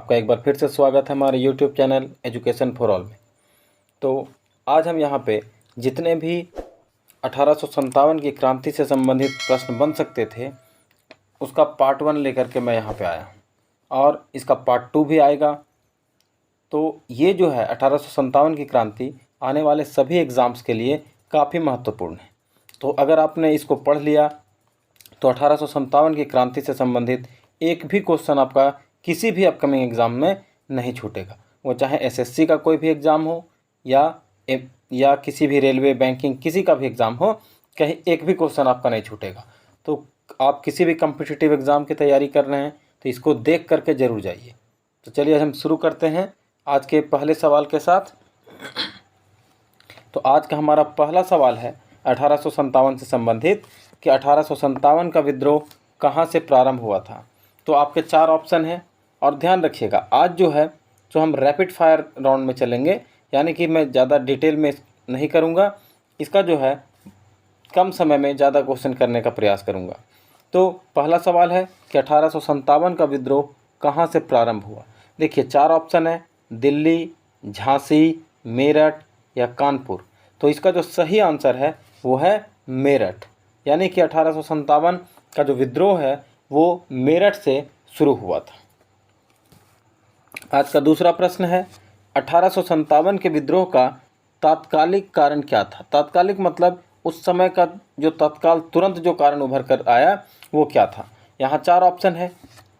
आपका एक बार फिर से स्वागत है हमारे YouTube channel education for all में। तो आज हम यहाँ पे जितने भी 1857 की क्रांति से संबंधित प्रश्न बन सकते थे उसका पार्ट 1 लेकर के मैं यहाँ पे आया हूँ और इसका पार्ट 2 भी आएगा। तो ये जो है 1857 की क्रांति आने वाले सभी एग्ज़ाम्स के लिए काफ़ी महत्वपूर्ण है। तो अगर आपने इसको पढ़ लिया तो 1857 की क्रांति से संबंधित एक भी क्वेश्चन आपका किसी भी अपकमिंग एग्ज़ाम में नहीं छूटेगा, वो चाहे एसएससी का कोई भी एग्ज़ाम हो या किसी भी रेलवे, बैंकिंग, किसी का भी एग्ज़ाम हो, कहीं एक भी क्वेश्चन आपका नहीं छूटेगा। तो आप किसी भी कम्पिटिटिव एग्ज़ाम की तैयारी कर रहे हैं तो इसको देख करके ज़रूर जाइए। तो चलिए आज हम शुरू करते हैं आज के पहले सवाल के साथ। तो आज का हमारा पहला सवाल है 1857 से संबंधित कि 1857 का विद्रोह कहाँ से प्रारंभ हुआ था। तो आपके 4 ऑप्शन हैं और ध्यान रखिएगा आज जो है जो हम रैपिड फायर राउंड में चलेंगे, यानी कि मैं ज़्यादा डिटेल में नहीं करूँगा, इसका जो है कम समय में ज़्यादा क्वेश्चन करने का प्रयास करूँगा। तो पहला सवाल है कि 1857 का विद्रोह कहाँ से प्रारंभ हुआ। देखिए 4 ऑप्शन है, दिल्ली, झांसी, मेरठ या कानपुर। तो इसका जो सही आंसर है वो है मेरठ, यानी कि 1857 का जो विद्रोह है वो मेरठ से शुरू हुआ था। आज का दूसरा प्रश्न है 1857 के विद्रोह का तात्कालिक कारण क्या था। तात्कालिक मतलब उस समय का जो तत्काल तुरंत जो कारण उभर कर आया वो क्या था। यहाँ 4 ऑप्शन है।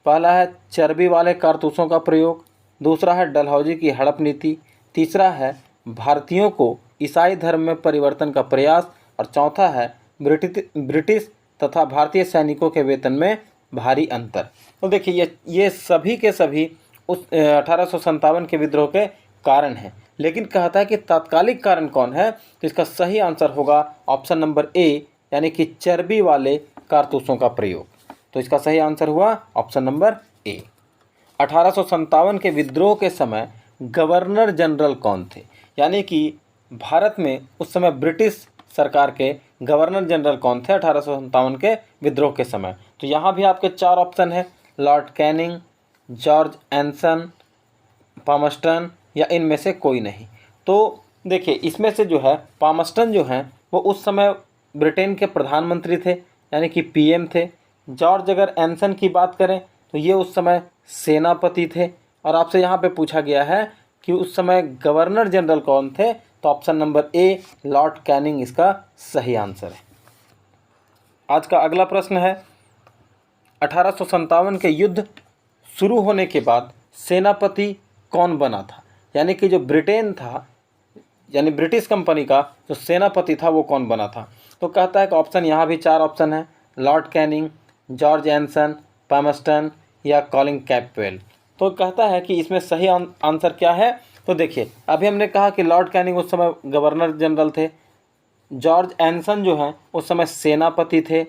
पहला है चर्बी वाले कारतूसों का प्रयोग, दूसरा है डलहौजी की हड़प नीति, तीसरा है भारतीयों को ईसाई धर्म में परिवर्तन का प्रयास और चौथा है ब्रिटिश तथा भारतीय सैनिकों के वेतन में भारी अंतर। तो देखिए ये सभी के सभी उस 1857 के विद्रोह के कारण हैं, लेकिन कहता है कि तात्कालिक कारण कौन है। तो इसका सही आंसर होगा ऑप्शन नंबर ए, यानी कि चर्बी वाले कारतूसों का प्रयोग। तो इसका सही आंसर हुआ ऑप्शन नंबर ए। 1857 के विद्रोह के समय गवर्नर जनरल कौन थे, यानी कि भारत में उस समय ब्रिटिश सरकार के गवर्नर जनरल कौन थे 1857 के विद्रोह के समय। तो यहाँ भी आपके 4 ऑप्शन है, लॉर्ड कैनिंग, जॉर्ज एंसन, पामस्टन या इनमें से कोई नहीं। तो देखिए इसमें से जो है पामस्टन जो हैं वो उस समय ब्रिटेन के प्रधानमंत्री थे, यानी कि पीएम थे। जॉर्ज अगर एंसन की बात करें तो ये उस समय सेनापति थे। और आपसे यहाँ पे पूछा गया है कि उस समय गवर्नर जनरल कौन थे, तो ऑप्शन नंबर ए लॉर्ड कैनिंग इसका सही आंसर है। आज का अगला प्रश्न है 1857 के युद्ध शुरू होने के बाद सेनापति कौन बना था, यानी कि जो ब्रिटेन था, यानी ब्रिटिश कंपनी का जो सेनापति था वो कौन बना था। तो कहता है कि ऑप्शन यहाँ भी 4 ऑप्शन है, लॉर्ड कैनिंग, जॉर्ज एंसन, पामस्टन या कॉलिन कैम्पबेल। तो कहता है कि इसमें सही आंसर क्या है। तो देखिए अभी हमने कहा कि लॉर्ड कैनिंग उस समय गवर्नर जनरल थे, जॉर्ज एंसन जो हैं उस समय सेनापति थे,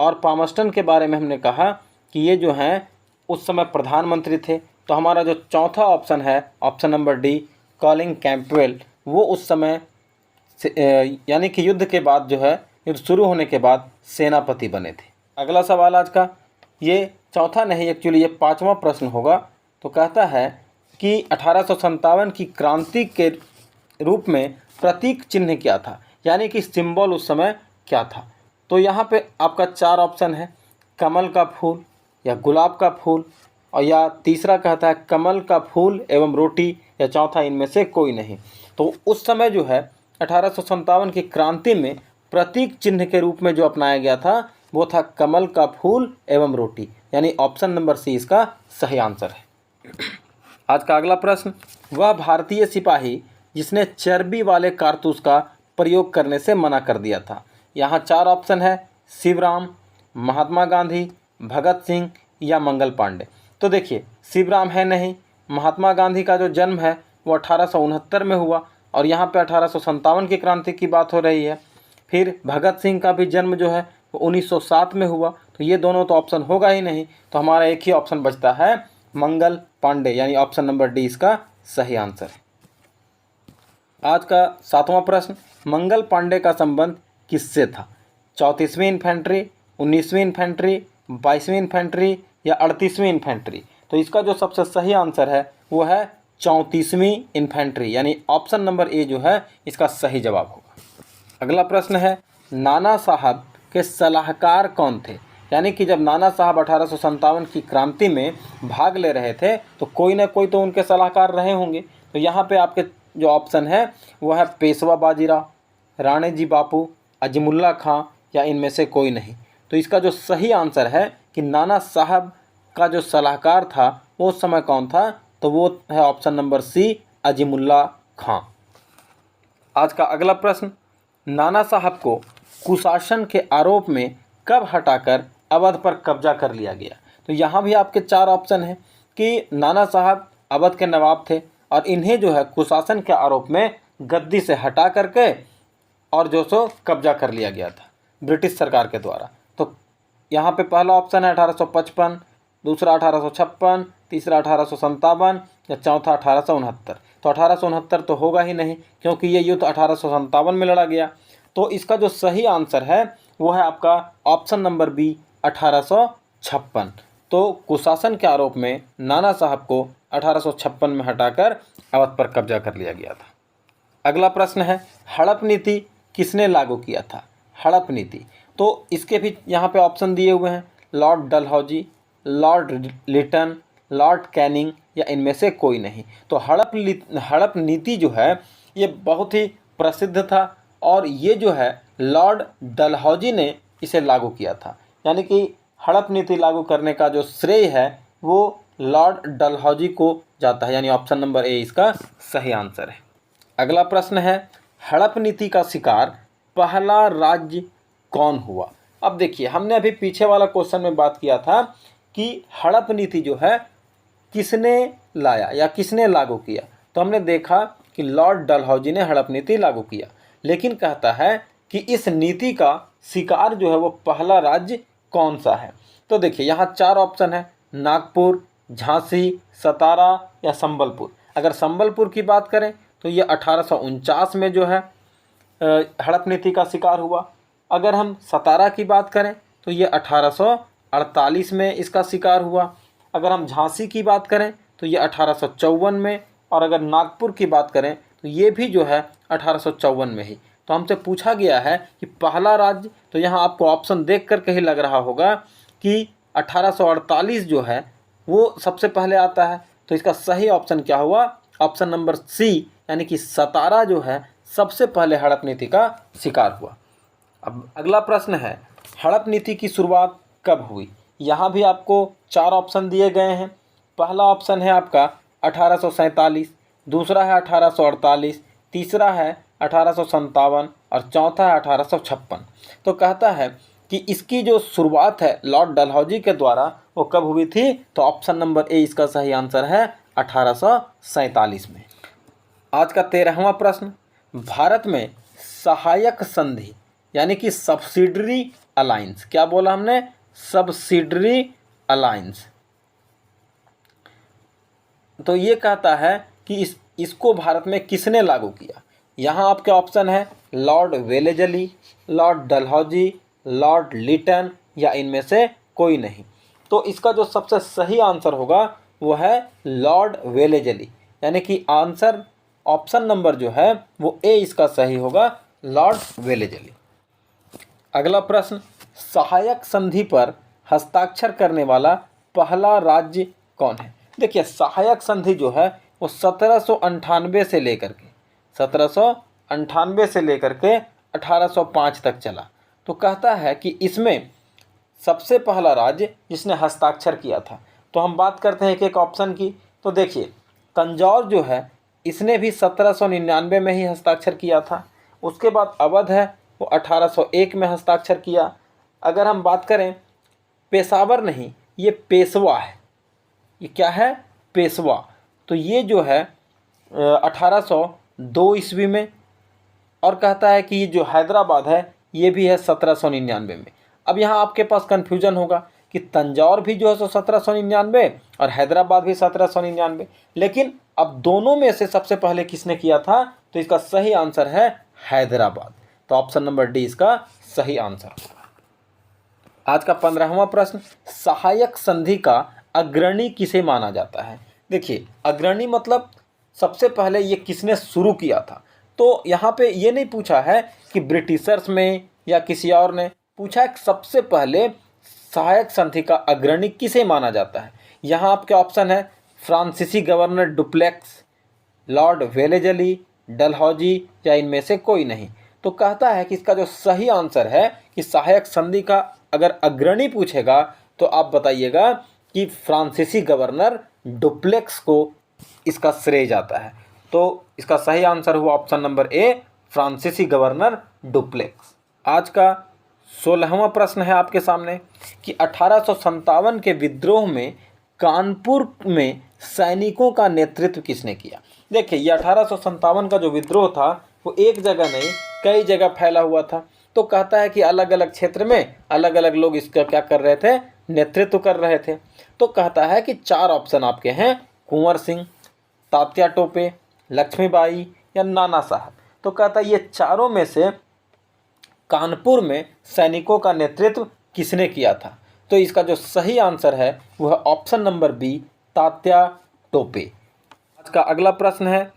और पामस्टन के बारे में हमने कहा कि ये जो हैं उस समय प्रधानमंत्री थे। तो हमारा जो चौथा ऑप्शन है option number D Colin Campbell, वो उस समय यानी कि युद्ध के बाद जो है युद्ध शुरू होने के बाद सेनापति बने थे। अगला सवाल आज का, ये चौथा नहीं एक्चुअली ये 5वां प्रश्न होगा। तो कहता है कि 1857 की क्रांति के रूप में प्रतीक चिन्ह क्या था, यानी कि सिंबल उस समय क्या था। तो यहाँ पे आपका 4 ऑप्शन है, कमल का फूल या गुलाब का फूल, और या तीसरा कहता है कमल का फूल एवं रोटी, या चौथा इनमें से कोई नहीं। तो उस समय जो है 1857 की क्रांति में प्रतीक चिन्ह के रूप में जो अपनाया गया था वो था कमल का फूल एवं रोटी, यानी ऑप्शन नंबर सी इसका सही आंसर है। आज का अगला प्रश्न, वह भारतीय सिपाही जिसने चर्बी वाले कारतूस का प्रयोग करने से मना कर दिया था। यहाँ 4 ऑप्शन है, शिवराम, महात्मा गांधी, भगत सिंह या मंगल पांडे। तो देखिए शिवराम है नहीं, महात्मा गांधी का जो जन्म है वो 1869 में हुआ और यहाँ पे 1857 की क्रांति की बात हो रही है। फिर भगत सिंह का भी जन्म जो है वो 1907 में हुआ। तो ये दोनों तो ऑप्शन होगा ही नहीं, तो हमारा एक ही ऑप्शन बचता है मंगल पांडे, यानी ऑप्शन नंबर डी इसका सही आंसर है। आज का 7वां प्रश्न, मंगल पांडे का संबंध किससे था। 34वीं इन्फेंट्री, 19वीं इन्फेंट्री, 22वीं इन्फेंट्री या 38वीं इन्फेंट्री। तो इसका जो सबसे सही आंसर है वो है 34वीं इन्फेंट्री, यानी ऑप्शन नंबर ए जो है इसका सही जवाब होगा। अगला प्रश्न है, नाना साहब के सलाहकार कौन थे? यानी कि जब नाना साहब 1857 की क्रांति में भाग ले रहे थे तो कोई ना कोई तो उनके सलाहकार रहे होंगे। तो यहाँ पे आपके जो ऑप्शन है वो है पेशवा बाजीराव, राणे जी बापू, अजमुल्ला खां या इनमें से कोई नहीं। तो इसका जो सही आंसर है कि नाना साहब का जो सलाहकार था वो उस समय कौन था, तो वो है ऑप्शन नंबर सी, अजीमुल्ला खां। आज का अगला प्रश्न, नाना साहब को कुशासन के आरोप में कब हटाकर अवध पर कब्जा कर लिया गया? तो यहाँ भी आपके 4 ऑप्शन हैं कि नाना साहब अवध के नवाब थे और इन्हें जो है कुशासन के आरोप में गद्दी से हटा करके और जो सो कब्जा कर लिया गया था ब्रिटिश सरकार के द्वारा। तो यहाँ पे पहला ऑप्शन है 1855, दूसरा 1856, तीसरा 1857 या चौथा 1869। तो 1869 तो होगा ही नहीं क्योंकि ये युद्ध 1857 में लड़ा गया। तो इसका जो सही आंसर है वो है आपका ऑप्शन नंबर बी, 1856। तो कुशासन के आरोप में नाना साहब को 1856 में हटाकर अवध पर कब्जा कर लिया गया था। अगला प्रश्न है, हड़प नीति किसने लागू किया था? हड़प नीति, तो इसके भी यहाँ पे ऑप्शन दिए हुए हैं, Lord Dalhousie, Lord Lytton, Lord Canning या इनमें से कोई नहीं। तो हड़प नीति जो है ये बहुत ही प्रसिद्ध था और ये जो है लॉर्ड डलहौजी ने इसे लागू किया था। यानी कि हड़प नीति लागू करने का जो श्रेय है वो लॉर्ड डलहौजी को जाता है, यानी ऑप्शन नंबर ए इसका सही आंसर है। अगला प्रश्न है, हड़प नीति का शिकार पहला राज्य कौन हुआ? अब देखिए, हमने अभी पीछे वाला क्वेश्चन में बात किया था कि हड़प नीति जो है किसने लाया या किसने लागू किया। तो हमने देखा कि लॉर्ड डलहौजी ने हड़प नीति लागू किया, लेकिन कहता है कि इस नीति का शिकार जो है वो पहला राज्य कौन सा है। तो देखिए, यहाँ 4 ऑप्शन है, नागपुर, झांसी, सतारा या संबलपुर। अगर संबलपुर की बात करें तो ये 1849 में जो है हड़प नीति का शिकार हुआ। अगर हम सतारा की बात करें तो ये 1848 में इसका शिकार हुआ। अगर हम झांसी की बात करें तो ये 1854 में, और अगर नागपुर की बात करें तो ये भी जो है 1854 में ही। तो हमसे पूछा गया है कि पहला राज्य, तो यहाँ आपको ऑप्शन देख कर के ही लग रहा होगा कि 1848 जो है वो सबसे पहले आता है। तो इसका सही ऑप्शन क्या हुआ? ऑप्शन नंबर सी, यानी कि सतारा जो है सबसे पहले हड़प नीति का शिकार हुआ। अब अगला प्रश्न है, हड़प नीति की शुरुआत कब हुई? यहाँ भी आपको 4 ऑप्शन दिए गए हैं। पहला ऑप्शन है आपका 1847, दूसरा है 1848, तीसरा है 1857 और चौथा है 1856। तो कहता है कि इसकी जो शुरुआत है लॉर्ड डलहौजी के द्वारा वो कब हुई थी? तो ऑप्शन नंबर ए इसका सही आंसर है 1847 में। आज का 13वां प्रश्न, भारत में सहायक संधि यानी कि सब्सिडरी अलायंस, क्या बोला हमने? Subsidiary alliance. तो ये कहता है कि इसको भारत में किसने लागू किया? यहाँ आपके ऑप्शन है Lord Wellesley, Lord Dalhousie, Lord Lytton या इनमें से कोई नहीं। तो इसका जो सबसे सही आंसर होगा वो है लॉर्ड वेलेजली, यानी कि आंसर ऑप्शन नंबर जो है वो ए इसका सही होगा, लॉर्ड वेलेजली। अगला प्रश्न, सहायक संधि पर हस्ताक्षर करने वाला पहला राज्य कौन है? देखिए, सहायक संधि जो है वो 1798 से लेकर के 1805 तक चला। तो कहता है कि इसमें सबसे पहला राज्य जिसने हस्ताक्षर किया था, तो हम बात करते हैं एक एक ऑप्शन की। तो देखिए, तंजौर जो है इसने भी 1799 में ही हस्ताक्षर किया था। उसके बाद अवध है वो 1801 में हस्ताक्षर किया। अगर हम बात करें पेशावर नहीं, ये पेशवा है। ये क्या है? पेशवा। तो ये जो है 1802 ईस्वी में, और कहता है कि ये जो हैदराबाद है ये भी है 1799 में। अब यहाँ आपके पास कन्फ्यूजन होगा कि तंजौर भी जो है 1799 और हैदराबाद भी 1799, लेकिन अब दोनों में से सबसे पहले किसने किया था? तो इसका सही आंसर है हैदराबाद। तो ऑप्शन नंबर डी इसका सही आंसर होगा। आज का 15वां प्रश्न, सहायक संधि का अग्रणी किसे माना जाता है। देखिए अग्रणी मतलब सबसे पहले ये किसने शुरू किया था। तो यहाँ पे ये नहीं पूछा है कि ब्रिटिशर्स में या किसी और ने, पूछा है सबसे पहले सहायक संधि का अग्रणी किसे माना जाता है। यहाँ आपके ऑप्शन है फ्रांसीसी governor duplex, Lord Wellesley, Dalhousie या इनमें से कोई नहीं। तो कहता है कि इसका जो सही आंसर है कि सहायक संधि का अगर अग्रणी पूछेगा तो आप बताइएगा कि फ्रांसीसी गवर्नर डुप्लेक्स को इसका श्रेय जाता है। तो इसका सही आंसर हुआ ऑप्शन नंबर ए, फ्रांसीसी गवर्नर डुप्लेक्स। आज का 16वां प्रश्न है आपके सामने कि 1857 के विद्रोह में कानपुर में सैनिकों का नेतृत्व किसने किया। देखिए ये 1857 का जो विद्रोह था वो एक जगह नहीं कई जगह फैला हुआ था। तो कहता है कि अलग अलग क्षेत्र में अलग अलग लोग इसका क्या कर रहे थे, नेतृत्व कर रहे थे। तो कहता है कि 4 ऑप्शन आपके हैं, कुंवर सिंह, तात्या टोपे, लक्ष्मीबाई या नाना साहब। तो कहता है ये चारों में से कानपुर में सैनिकों का नेतृत्व किसने किया था। तो इसका जो सही आंसर है वह option number B, Tatya Tope. आज का अगला प्रश्न है,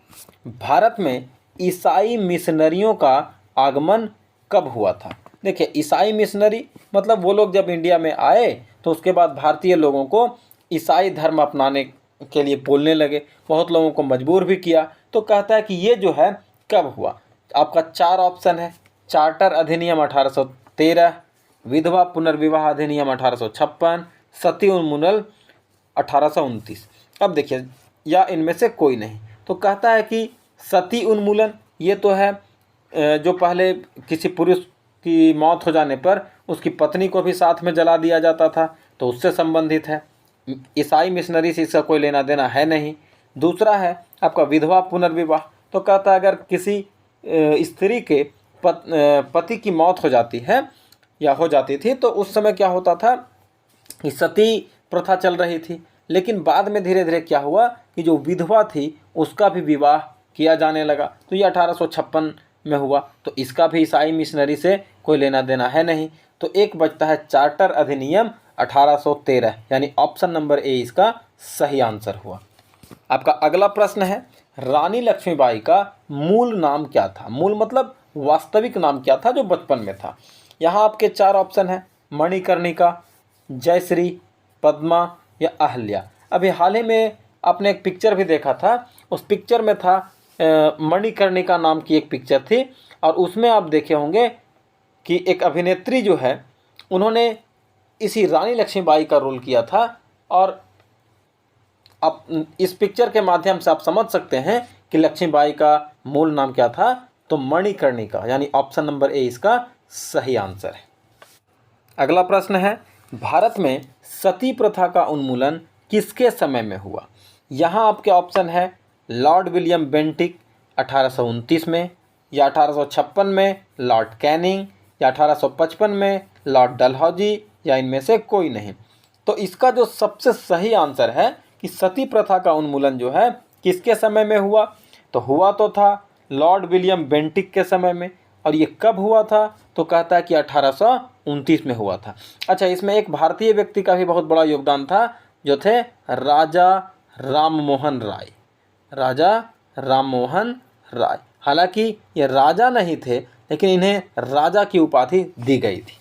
भारत में ईसाई मिशनरियों का आगमन कब हुआ था। देखिए ईसाई मिशनरी मतलब वो लोग जब इंडिया में आए तो उसके बाद भारतीय लोगों को ईसाई धर्म अपनाने के लिए बोलने लगे, बहुत लोगों को मजबूर भी किया। तो कहता है कि ये जो है कब हुआ। आपका 4 ऑप्शन है, चार्टर अधिनियम 1813, विधवा पुनर्विवाह अधिनियम 1856, सती उन्मूलन 1829। अब देखिए या इनमें से कोई नहीं। तो कहता है कि सती उन्मूलन ये तो है जो पहले किसी पुरुष की मौत हो जाने पर उसकी पत्नी को भी साथ में जला दिया जाता था, तो उससे संबंधित है। ईसाई मिशनरी से इसका कोई लेना देना है नहीं। दूसरा है आपका विधवा पुनर्विवाह। तो कहता है अगर किसी स्त्री के पति की मौत हो जाती है या हो जाती थी तो उस समय क्या होता था कि सती प्रथा चल रही थी, लेकिन बाद में धीरे धीरे क्या हुआ कि जो विधवा थी उसका भी विवाह किया जाने लगा। तो ये 1856 में हुआ। तो इसका भी ईसाई मिशनरी से कोई लेना देना है नहीं। तो एक बचता है चार्टर अधिनियम 1813, यानी ऑप्शन नंबर ए इसका सही आंसर हुआ। आपका अगला प्रश्न है, रानी लक्ष्मीबाई का मूल नाम क्या था। मूल मतलब वास्तविक नाम क्या था जो बचपन में था। यहाँ आपके 4 ऑप्शन हैं, मणिकर्णिका, जयश्री, पद्मा या अहल्या। अभी हाल ही में आपने एक पिक्चर भी देखा था, उस पिक्चर में था मणिकर्णिका नाम की एक पिक्चर थी, और उसमें आप देखे होंगे कि एक अभिनेत्री जो है उन्होंने इसी रानी लक्ष्मीबाई का रोल किया था। और आप इस पिक्चर के माध्यम से आप समझ सकते हैं कि लक्ष्मीबाई का मूल नाम क्या था। तो मणिकर्णिका, यानी ऑप्शन नंबर ए इसका सही आंसर है। अगला प्रश्न है, भारत में सती प्रथा का उन्मूलन किसके समय में हुआ। यहाँ आपके ऑप्शन है लॉर्ड विलियम बेंटिक 1829 में, या 1856 में लॉर्ड कैनिंग, या 1855 में लॉर्ड डलहौजी, या इनमें से कोई नहीं। तो इसका जो सबसे सही आंसर है कि सती प्रथा का उन्मूलन जो है किसके समय में हुआ। तो हुआ तो था लॉर्ड विलियम बेंटिक के समय में। और ये कब हुआ था, तो कहता है कि 1829 में हुआ था। अच्छा, इसमें एक भारतीय व्यक्ति का भी बहुत बड़ा योगदान था, जो थे राजा राममोहन राय। राजा राममोहन राय, हालांकि ये राजा नहीं थे, लेकिन इन्हें राजा की उपाधि दी गई थी।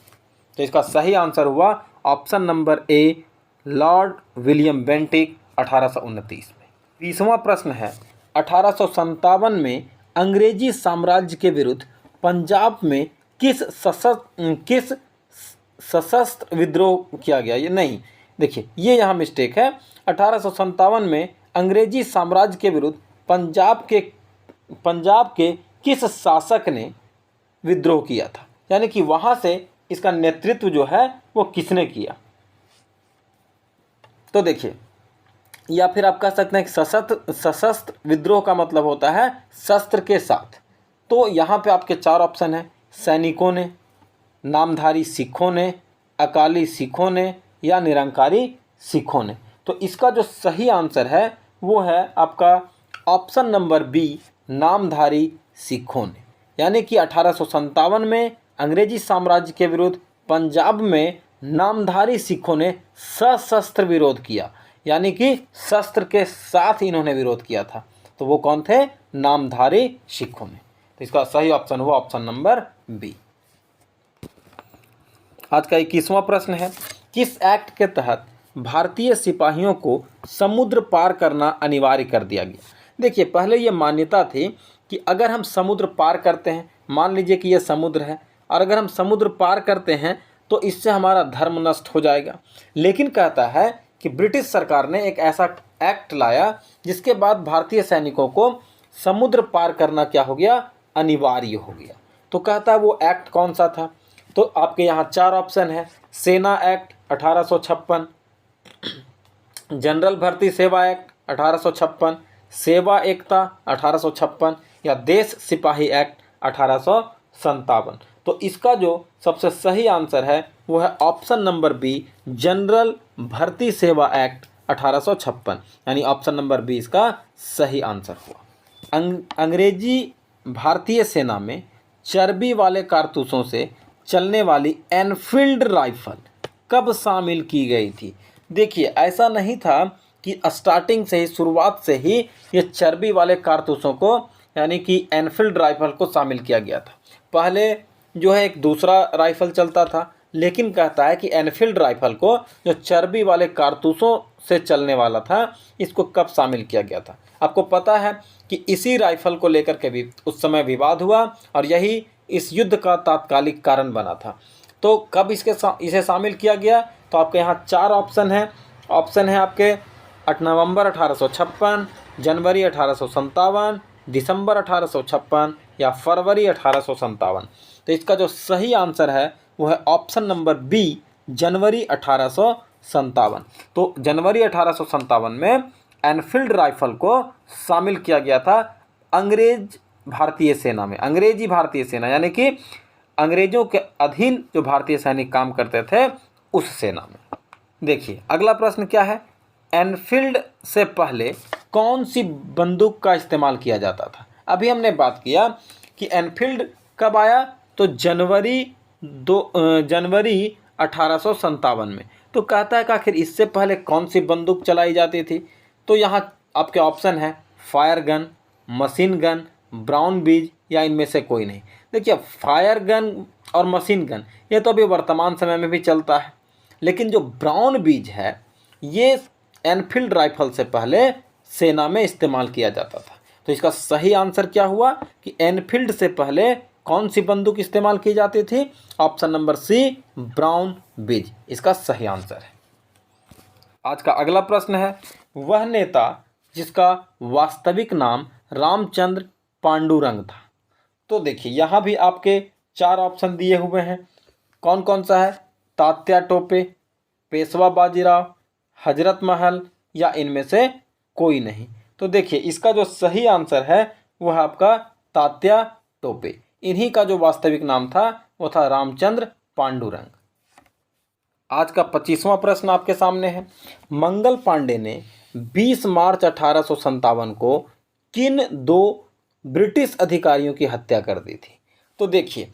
तो इसका सही आंसर हुआ ऑप्शन नंबर ए, लॉर्ड विलियम बेंटिक 1829 में। 20वां प्रश्न है, 1857 में अंग्रेजी साम्राज्य के विरुद्ध पंजाब में किस सशस्त्र विद्रोह किया गया। ये नहीं, देखिए ये यहाँ मिस्टेक है। 1857 में अंग्रेजी साम्राज्य के विरुद्ध पंजाब के किस शासक ने विद्रोह किया था, यानी कि वहाँ से इसका नेतृत्व जो है वो किसने किया। तो देखिए, या फिर आप कह सकते हैं कि सशस्त्र विद्रोह का मतलब होता है शस्त्र के साथ। तो यहाँ पे आपके 4 ऑप्शन हैं, सैनिकों ने, नामधारी सिखों ने, अकाली सिखों ने, या निरंकारी सिखों ने। तो इसका जो सही आंसर है वो है आपका ऑप्शन नंबर बी, नामधारी सिखों ने। यानी कि 1857 में अंग्रेजी साम्राज्य के विरुद्ध पंजाब में नामधारी सिखों ने सशस्त्र विरोध किया। यानी कि शस्त्र के साथ इन्होंने विरोध किया था। तो वो कौन थे? नामधारी सिखों में। तो इसका सही ऑप्शन हुआ ऑप्शन नंबर बी। आज का 21वां प्रश्न है, किस एक्ट के तहत भारतीय सिपाहियों को समुद्र पार करना अनिवार्य कर दिया गया? देखिए, पहले ये मान्यता थी कि अगर हम समुद्र पार करते हैं, मान लीजिए कि ये समुद्र है, और अगर हम समुद्र पार करते हैं तो इससे हमारा धर्म नष्ट हो जाएगा। लेकिन कहता है कि ब्रिटिश सरकार ने एक ऐसा एक्ट लाया जिसके बाद भारतीय सैनिकों को समुद्र पार करना क्या हो गया? अनिवार्य हो गया। तो कहता है वो एक्ट कौन सा था? तो आपके यहाँ 4 ऑप्शन है। सेना एक्ट 1856, जनरल भर्ती सेवा एक्ट 1856, सेवा एकता 1856 या देश सिपाही एक्ट 1857। तो इसका जो सबसे सही आंसर है वो है ऑप्शन नंबर बी, जनरल भर्ती सेवा एक्ट 1856, यानी ऑप्शन नंबर बी इसका सही आंसर हुआ। अंग्रेजी भारतीय सेना में चर्बी वाले कारतूसों से चलने वाली एनफील्ड राइफल कब शामिल की गई थी? देखिए, ऐसा नहीं था कि स्टार्टिंग से ही, शुरुआत से ही ये चर्बी वाले कारतूसों को यानी कि एनफील्ड राइफल को शामिल किया गया था। पहले जो है एक दूसरा राइफल चलता था, लेकिन कहता है कि एनफील्ड राइफल को, जो चर्बी वाले कारतूसों से चलने वाला था, इसको कब शामिल किया गया था? आपको पता है कि इसी राइफल को लेकर के भी उस समय विवाद हुआ और यही इस युद्ध का तात्कालिक कारण बना था। तो कब इसे शामिल किया गया? तो आपके यहाँ 4 ऑप्शन है। ऑप्शन है आपके नवंबर 1856, जनवरी 1857, दिसंबर 1856 या फरवरी 1857। तो इसका जो सही आंसर है वो है ऑप्शन नंबर बी, जनवरी 1857। तो जनवरी 1857 में एनफील्ड राइफल को शामिल किया गया था अंग्रेज भारतीय सेना में। अंग्रेजी भारतीय सेना यानी कि अंग्रेजों के अधीन जो भारतीय सैनिक काम करते थे उस सेना में। देखिए, अगला प्रश्न क्या है? एनफील्ड से पहले कौन सी बंदूक का इस्तेमाल किया जाता था? अभी हमने बात किया कि एनफील्ड कब आया, तो जनवरी 1857 में। तो कहता है कि आखिर इससे पहले कौन सी बंदूक चलाई जाती थी? तो यहाँ आपके ऑप्शन है fire gun, machine gun, brown बीज या इनमें से कोई नहीं। देखिए, फायर गन और मशीन गन ये तो अभी वर्तमान समय में भी चलता है, लेकिन जो ब्राउन बीज है ये एनफील्ड राइफल से पहले सेना में इस्तेमाल किया जाता था। तो इसका सही आंसर क्या हुआ कि एनफील्ड से पहले कौन सी बंदूक इस्तेमाल की जाती थी? ऑप्शन नंबर सी, ब्राउन बीज इसका सही आंसर है। आज का अगला प्रश्न है, वह नेता जिसका वास्तविक नाम रामचंद्र पांडुरंग था। तो देखिए, यहाँ भी आपके 4 ऑप्शन दिए हुए हैं। कौन कौन सा है? तात्या टोपे, पेशवा बाजीराव, हजरत महल या इनमें से कोई नहीं। तो देखिए, इसका जो सही आंसर है वह आपका तात्या टोपे। इन्हीं का जो वास्तविक नाम था वो था रामचंद्र पांडुरंग। आज का 25वां प्रश्न आपके सामने है, मंगल पांडे ने 20 मार्च 1857 को किन 2 ब्रिटिश अधिकारियों की हत्या कर दी थी? तो देखिए,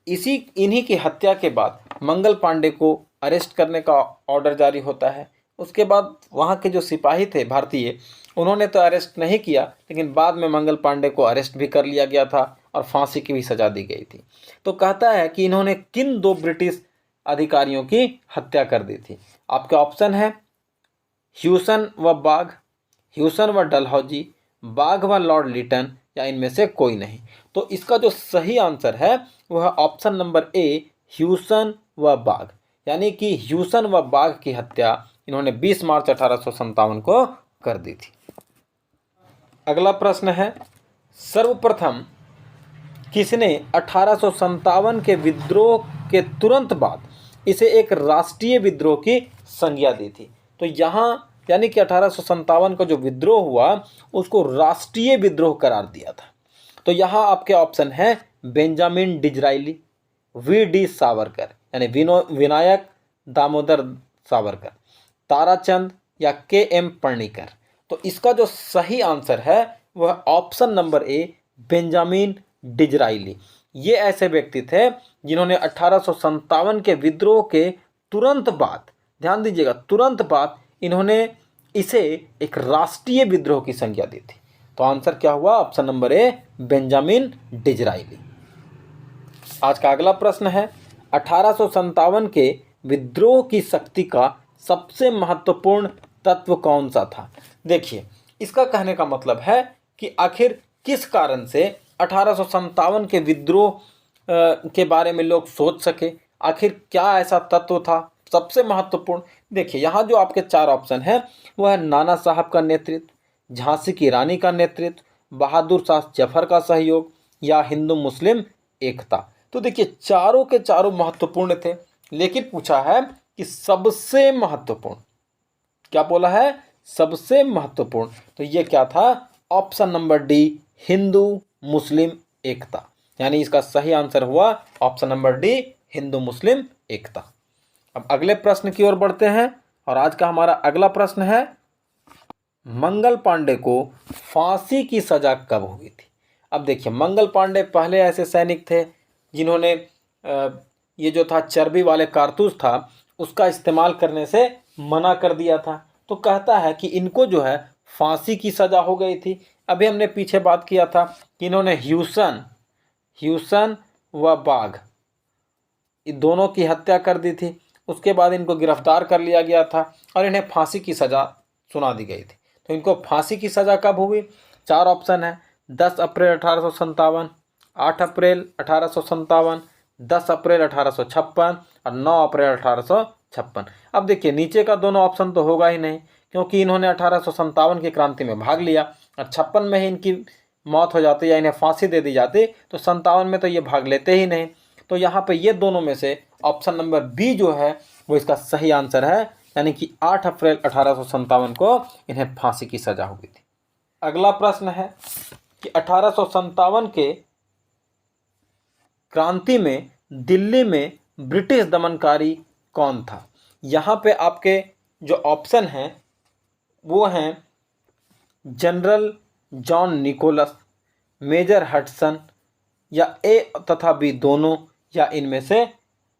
इन्हीं की हत्या के बाद मंगल पांडे को अरेस्ट करने का ऑर्डर जारी होता है। उसके बाद वहाँ के जो सिपाही थे भारतीय, उन्होंने तो अरेस्ट नहीं किया, लेकिन बाद में मंगल पांडे को अरेस्ट भी कर लिया गया था और फांसी की भी सज़ा दी गई थी। तो कहता है कि इन्होंने किन 2 ब्रिटिश अधिकारियों की हत्या कर दी थी? आपके ऑप्शन है ह्यूसन व बाघ, ह्यूसन व डलहौजी, बाघ व लॉर्ड लिटन या इनमें से कोई नहीं। तो इसका जो सही आंसर है वह ऑप्शन नंबर ए, ह्यूसन व बाघ, यानी कि ह्यूसन व बाघ की हत्या इन्होंने 20 मार्च 1857 को कर दी थी। अगला प्रश्न है, सर्वप्रथम किसने 1857 के विद्रोह के तुरंत बाद इसे एक राष्ट्रीय विद्रोह की संज्ञा दी थी? तो यहाँ यानी कि 1857 का जो विद्रोह हुआ उसको राष्ट्रीय विद्रोह करार दिया था। तो यहाँ आपके ऑप्शन हैं बेंजामिन डिजराइली, वी.डी. सावरकर यानी विनायक दामोदर सावरकर, ताराचंद या के.एम. पर्णिकर। तो इसका जो सही आंसर है वह option number A, Benjamin Disraeli. ये ऐसे व्यक्ति थे जिन्होंने 1857 के विद्रोह के तुरंत बाद, ध्यान दीजिएगा, तुरंत बाद इन्होंने इसे एक राष्ट्रीय विद्रोह की संज्ञा दी थी। तो आंसर क्या हुआ? Option number A, Benjamin Disraeli. आज का अगला प्रश्न है, 1857 के विद्रोह की शक्ति का सबसे महत्वपूर्ण तत्व कौन सा था? देखिए, इसका कहने का मतलब है कि आखिर किस कारण से 1857 के विद्रोह के बारे में लोग सोच सके, आखिर क्या ऐसा तत्व था सबसे महत्वपूर्ण। देखिए, यहाँ जो आपके चार ऑप्शन हैं वह है नाना साहब का नेतृत्व, झांसी की रानी का नेतृत्व, बहादुर शाह जफर का सहयोग या हिंदू मुस्लिम एकता। तो देखिए, चारों के चारों महत्वपूर्ण थे, लेकिन पूछा है कि सबसे महत्वपूर्ण, क्या बोला है? सबसे महत्वपूर्ण। तो ये क्या था? ऑप्शन नंबर डी, हिंदू मुस्लिम एकता। यानी इसका सही आंसर हुआ ऑप्शन नंबर डी, हिंदू मुस्लिम एकता। अब अगले प्रश्न की ओर बढ़ते हैं और आज का हमारा अगला प्रश्न है, मंगल पांडे को फांसी की सजा कब हुई थी? अब देखिए, मंगल पांडे पहले ऐसे सैनिक थे जिन्होंने ये जो था चर्बी वाले कारतूस था उसका इस्तेमाल करने से मना कर दिया था। तो कहता है कि इनको जो है फांसी की सज़ा हो गई थी। अभी हमने पीछे बात किया था कि इन्होंने ह्यूसन व बाघ दोनों की हत्या कर दी थी। उसके बाद इनको गिरफ्तार कर लिया गया था और इन्हें फांसी की सज़ा सुना दी गई थी। तो इनको फांसी की सज़ा कब हुई? चार ऑप्शन है, 10 अप्रैल 1857, 8 अप्रैल 1857, 10 अप्रैल 1856 और 9 अप्रैल 1856। अब देखिए, नीचे का दोनों ऑप्शन तो होगा ही नहीं, क्योंकि इन्होंने 1857 की क्रांति में भाग लिया और 56 में ही इनकी मौत हो जाती या इन्हें फांसी दे दी जाती, तो 57 में तो ये भाग लेते ही नहीं। तो यहाँ पे ये दोनों में से ऑप्शन नंबर बी जो है वो इसका सही आंसर है, यानी कि 8 अप्रैल 1857 को इन्हें फांसी की सज़ा हुई थी। अगला प्रश्न है कि 1857 के क्रांति में दिल्ली में ब्रिटिश दमनकारी कौन था? यहाँ पे आपके जो ऑप्शन हैं वो हैं General John Nicholas, Major Hudson या ए तथा बी दोनों या इनमें से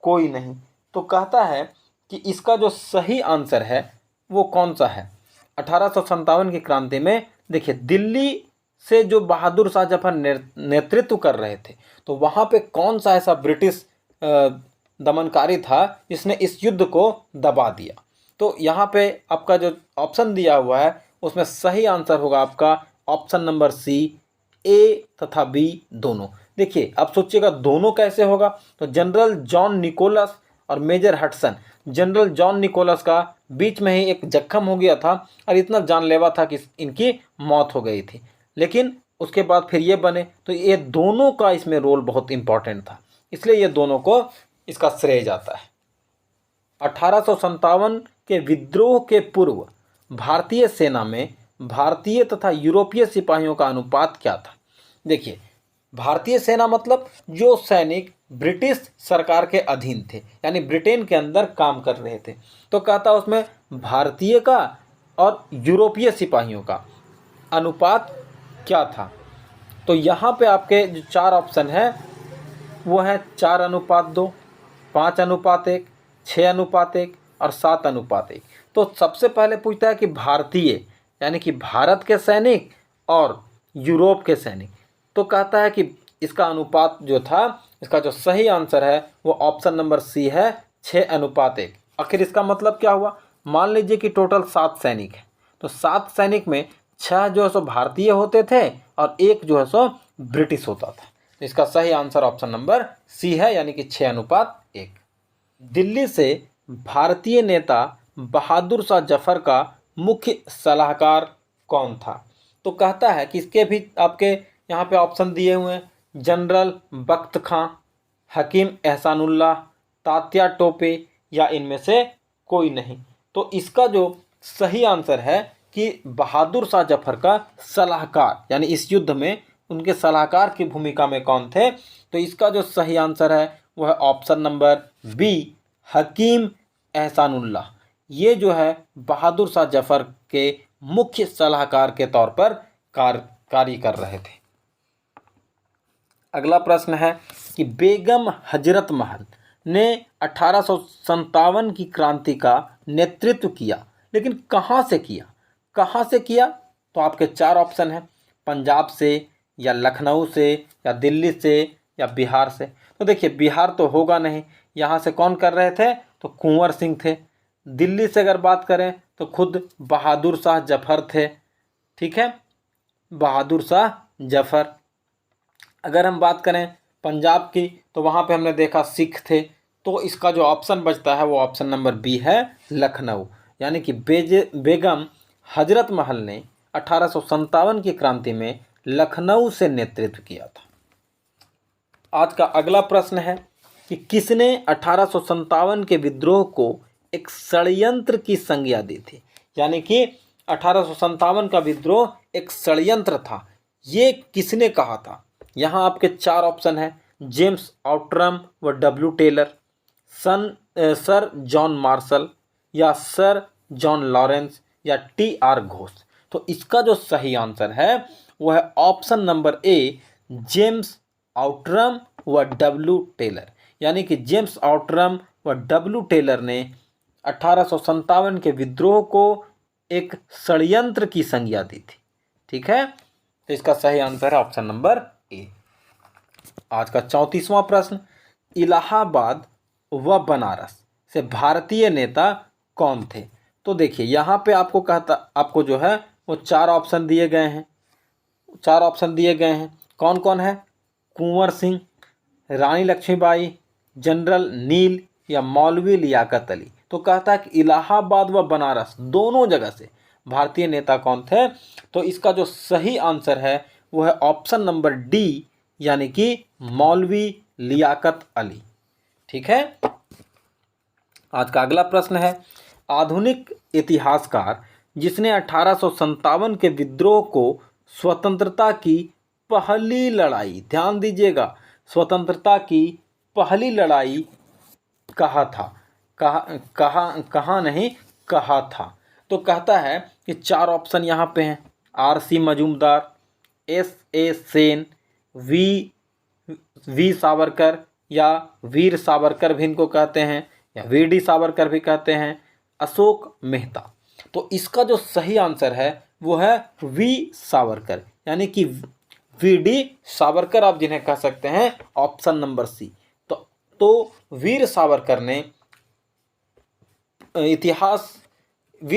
कोई नहीं। तो कहता है कि इसका जो सही आंसर है वो कौन सा है? 1857 की क्रांति में देखिए, दिल्ली से जो बहादुर शाह जफर नेतृत्व कर रहे थे, तो वहाँ पे कौन सा ऐसा ब्रिटिश दमनकारी था जिसने इस युद्ध को दबा दिया? तो यहाँ पे आपका जो ऑप्शन दिया हुआ है उसमें सही आंसर होगा आपका ऑप्शन नंबर सी, ए तथा बी दोनों। देखिए, आप सोचिएगा दोनों कैसे होगा? तो जनरल जॉन निकोलस और Major Hudson. General John Nicholas का बीच में ही एक जख्म हो गया था और इतना जानलेवा था कि इनकी मौत हो गई थी, लेकिन उसके बाद फिर ये बने। तो ये दोनों का इसमें रोल बहुत इम्पॉर्टेंट था, इसलिए ये दोनों को इसका श्रेय जाता है। 1857 के विद्रोह के पूर्व भारतीय सेना में भारतीय तथा यूरोपीय सिपाहियों का अनुपात क्या था? देखिए, भारतीय सेना मतलब जो सैनिक ब्रिटिश सरकार के अधीन थे, यानी ब्रिटेन के अंदर काम कर रहे थे। तो कहता उसमें भारतीय का और यूरोपीय सिपाहियों का अनुपात क्या था? तो यहाँ पे आपके जो चार ऑप्शन हैं वो है 4:2, 5:1, 6:1 और 7:1। तो सबसे पहले पूछता है कि भारतीय यानी कि भारत के सैनिक और यूरोप के सैनिक। तो कहता है कि इसका अनुपात जो था, इसका जो सही आंसर है वो ऑप्शन नंबर सी है, 6:1। आखिर इसका मतलब क्या हुआ? मान लीजिए कि टोटल 7 सैनिक है, तो 7 सैनिक में 6 जो है सो भारतीय होते थे और 1 जो है सो ब्रिटिश होता था। तो इसका सही आंसर ऑप्शन नंबर सी है, यानी कि 6:1। दिल्ली से भारतीय नेता बहादुर शाह जफर का मुख्य सलाहकार कौन था? तो कहता है कि इसके भी आपके यहाँ पे ऑप्शन दिए हुए हैं, जनरल बख्त खां, हकीम एहसानुल्लाह, तात्या टोपे या इनमें से कोई नहीं। तो इसका जो सही आंसर है कि बहादुर शाह जफर का सलाहकार, यानी इस युद्ध में उनके सलाहकार की भूमिका में कौन थे? तो इसका जो सही आंसर है वह है ऑप्शन नंबर बी, हकीम एहसानुल्लाह। ये जो है बहादुर शाह जफर के मुख्य सलाहकार के तौर पर कार्य कर रहे थे। अगला प्रश्न है कि बेगम हजरत महल ने 1857 की क्रांति का नेतृत्व किया, लेकिन कहाँ से किया, कहाँ से किया? तो आपके चार ऑप्शन हैं, पंजाब से या लखनऊ से या दिल्ली से या बिहार से। तो देखिए बिहार तो होगा नहीं, यहाँ से कौन कर रहे थे? तो कुंवर सिंह थे। दिल्ली से अगर बात करें तो खुद बहादुर शाह जफर थे, ठीक है, बहादुर शाह जफर। अगर हम बात करें पंजाब की तो वहाँ पे हमने देखा सिख थे। तो इसका जो ऑप्शन बचता है वो ऑप्शन नंबर बी है, लखनऊ। यानी कि बेगम हजरत महल ने 1857 की क्रांति में लखनऊ से नेतृत्व किया था। आज का अगला प्रश्न है कि किसने 1857 के विद्रोह को एक षड्यंत्र की संज्ञा दी थी? यानी कि 1857 का विद्रोह एक षड्यंत्र था, ये किसने कहा था? यहाँ आपके चार ऑप्शन हैं, जेम्स आउट्रम व W Taylor, Sir John Marshall या सर जॉन लॉरेंस या टी आर घोष। तो इसका जो सही आंसर है वो है option number A, James Outram व डब्ल्यू टेलर। यानी कि जेम्स आउट्रम व डब्ल्यू टेलर ने 1857 के विद्रोह को एक षड्यंत्र की संज्ञा दी थी, ठीक है। तो इसका सही आंसर है ऑप्शन नंबर ए। आज का 34वां प्रश्न, इलाहाबाद व बनारस से भारतीय नेता कौन थे? तो देखिए यहाँ पे आपको जो है वो चार ऑप्शन दिए गए हैं, चार ऑप्शन दिए गए हैं। कौन कौन है? कुंवर सिंह, रानी लक्ष्मीबाई, जनरल नील या मौलवी लियाकत अली। तो कहता है कि इलाहाबाद व बनारस दोनों जगह से भारतीय नेता कौन थे? तो इसका जो सही आंसर है वो है ऑप्शन नंबर डी, यानी कि मौलवी लियाकत अली, ठीक है। आज का अगला प्रश्न है, आधुनिक इतिहासकार जिसने 1857 के विद्रोह को स्वतंत्रता की पहली लड़ाई, ध्यान दीजिएगा, स्वतंत्रता की पहली लड़ाई कहा था, कहा नहीं, कहा था। तो कहता है कि चार ऑप्शन यहाँ पे हैं, R C. Majumdar, S.A. Sen, V Savarkar या वीर सावरकर भी इनको कहते हैं या वी.डी. सावरकर भी कहते हैं, अशोक मेहता। तो इसका जो सही आंसर है वो है वी सावरकर, यानी कि वी.डी. सावरकर आप जिन्हें कह सकते हैं, ऑप्शन नंबर सी। तो वीर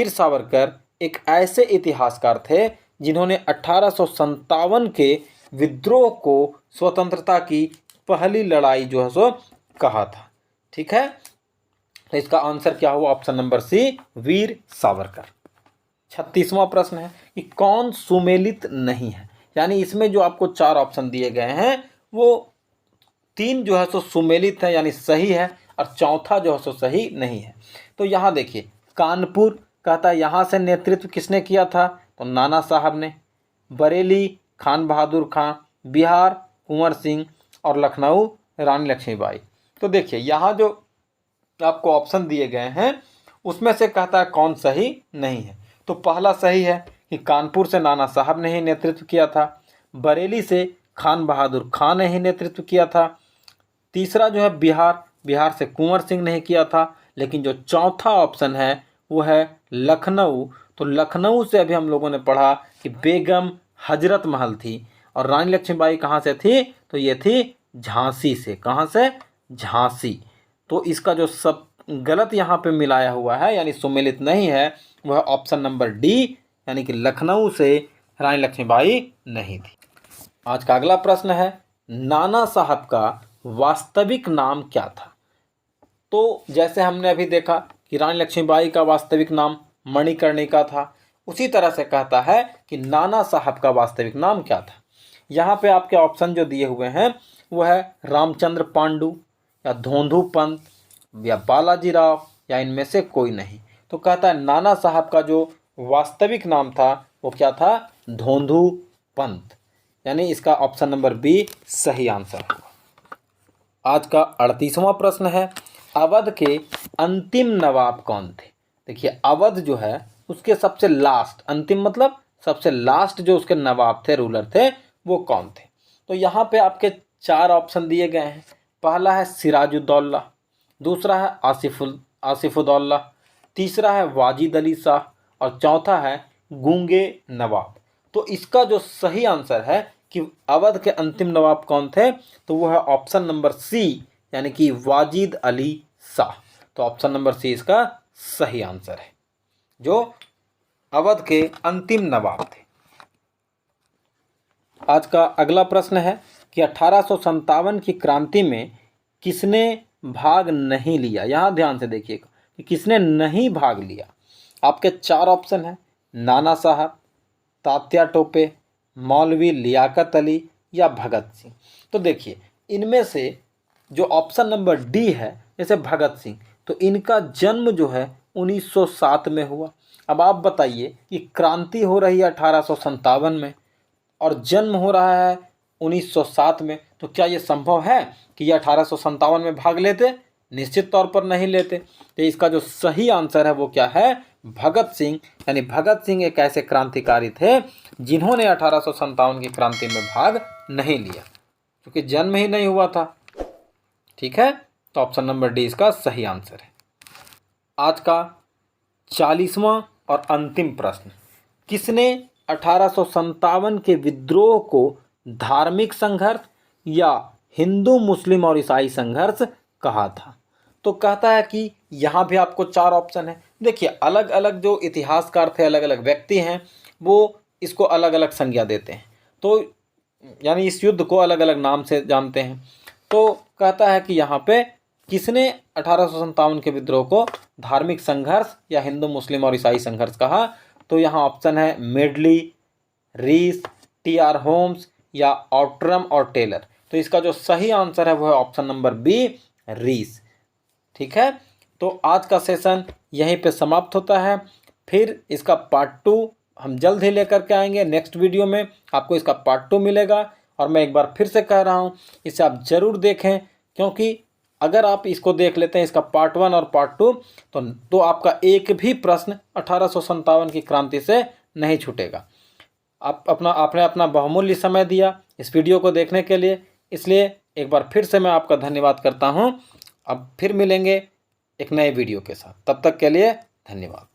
सावरकर एक ऐसे इतिहासकार थे जिन्होंने 1857 के विद्रोह को स्वतंत्रता की पहली लड़ाई जो है सो कहा था, ठीक है। तो इसका आंसर क्या हुआ? Option number C, Veer Savarkar. 36वां प्रश्न है कि कौन सुमेलित नहीं है? यानी इसमें जो आपको चार ऑप्शन दिए गए हैं वो तीन जो है सो सुमेलित है, यानी सही है, और चौथा जो है सो सही नहीं है। तो यहाँ देखिए, कानपुर कहता है यहाँ से नेतृत्व किसने किया था? तो नाना साहब ने। बरेली खान बहादुर खां, बिहार कुंवर सिंह और लखनऊ रानी लक्ष्मीबाई। तो देखिए यहाँ जो आपको ऑप्शन दिए गए हैं उसमें से कहता है कौन सही नहीं है। तो पहला सही है कि कानपुर से नाना साहब ने ही नेतृत्व किया था, बरेली से खान बहादुर खां ने ही नेतृत्व किया था, तीसरा जो है बिहार से कुंवर सिंह ने किया था, लेकिन जो चौथा ऑप्शन है वो है लखनऊ। तो लखनऊ से अभी हम लोगों ने पढ़ा कि बेगम हजरत महल थी, और रानी लक्ष्मीबाई कहाँ से थी? तो ये थी झांसी से। कहाँ से? झांसी। तो इसका जो सब गलत यहाँ पे मिलाया हुआ है, यानी सुमेलित नहीं है, वह ऑप्शन नंबर डी, यानी कि लखनऊ से रानी लक्ष्मीबाई नहीं थी। आज का अगला प्रश्न है, नाना साहब का वास्तविक नाम क्या था? तो जैसे हमने अभी देखा कि रानी लक्ष्मीबाई का वास्तविक नाम मणिकर्णिका था, उसी तरह से कहता है कि नाना साहब का वास्तविक नाम क्या था। यहाँ पे आपके ऑप्शन जो दिए हुए हैं वो है रामचंद्र पांडु या धोंधू पंत या बालाजी राव या इनमें से कोई नहीं। तो कहता है नाना साहब का जो वास्तविक नाम था वो क्या था? धोंधू पंत, यानी इसका ऑप्शन नंबर बी सही आंसर होगा। आज का 38वां प्रश्न है, अवध के अंतिम नवाब कौन थे? देखिए अवध जो है उसके सबसे लास्ट, अंतिम मतलब सबसे लास्ट जो उसके नवाब थे, रूलर थे, वो कौन थे? तो यहाँ पे आपके चार ऑप्शन दिए गए हैं। पहला है सिराजुद्दौला, दूसरा है आसिफुद्दौला, तीसरा है वाजिद अली शाह और चौथा है गूंगे नवाब। तो इसका जो सही आंसर है कि अवध के अंतिम नवाब कौन थे, तो वो है ऑप्शन नंबर सी, यानी कि वाजिद अली शाह। तो ऑप्शन नंबर सी इसका सही आंसर है, जो अवध के अंतिम नवाब थे। आज का अगला प्रश्न है कि 1857 की क्रांति में किसने भाग नहीं लिया। यहाँ ध्यान से देखिएगा कि किसने नहीं भाग लिया। आपके 4 ऑप्शन हैं, नाना साहब, तात्या टोपे, मौलवी लियाकत अली या भगत सिंह। तो देखिए इनमें से जो ऑप्शन नंबर डी है, जैसे भगत सिंह, तो इनका जन्म जो है 1907 में हुआ। अब आप बताइए कि क्रांति हो रही है 1857 में और जन्म हो रहा है 1907 में, तो क्या ये संभव है कि ये 1857 में भाग लेते? निश्चित तौर पर नहीं लेते। तो इसका जो सही आंसर है वो क्या है? भगत सिंह। यानी भगत सिंह एक ऐसे क्रांतिकारी थे जिन्होंने 1857 की क्रांति में भाग नहीं लिया, क्योंकि जन्म ही नहीं हुआ था। ठीक है, तो ऑप्शन नंबर डी इसका सही आंसर है। आज का 40वां और अंतिम प्रश्न, किसने 1857 के विद्रोह को धार्मिक संघर्ष या हिंदू मुस्लिम और ईसाई संघर्ष कहा था? तो कहता है कि यहाँ भी आपको 4 ऑप्शन है। देखिए अलग अलग जो इतिहासकार थे, अलग अलग व्यक्ति हैं, वो इसको अलग अलग संज्ञा देते हैं, तो यानी इस युद्ध को अलग अलग नाम से जानते हैं। तो कहता है कि यहाँ पे किसने 1857 के विद्रोह को धार्मिक संघर्ष या हिंदू मुस्लिम और ईसाई संघर्ष कहा? तो यहाँ ऑप्शन है मेडली, रीस, टी.आर. होम्स या आउट्रम और टेलर। तो इसका जो सही आंसर है वो है ऑप्शन नंबर बी, रीस। ठीक है, तो आज का सेशन यहीं पे समाप्त होता है। फिर इसका पार्ट 2 हम जल्द ही लेकर के आएंगे। नेक्स्ट वीडियो में आपको इसका पार्ट 2 मिलेगा। और मैं एक बार फिर से कह रहा हूँ, इसे आप ज़रूर देखें, क्योंकि अगर आप इसको देख लेते हैं, इसका पार्ट 1 और पार्ट 2, तो आपका एक भी प्रश्न 1857 की क्रांति से नहीं छूटेगा। आपने अपना बहुमूल्य समय दिया इस वीडियो को देखने के लिए, इसलिए एक बार फिर से मैं आपका धन्यवाद करता हूं। अब फिर मिलेंगे एक नए वीडियो के साथ, तब तक के लिए धन्यवाद।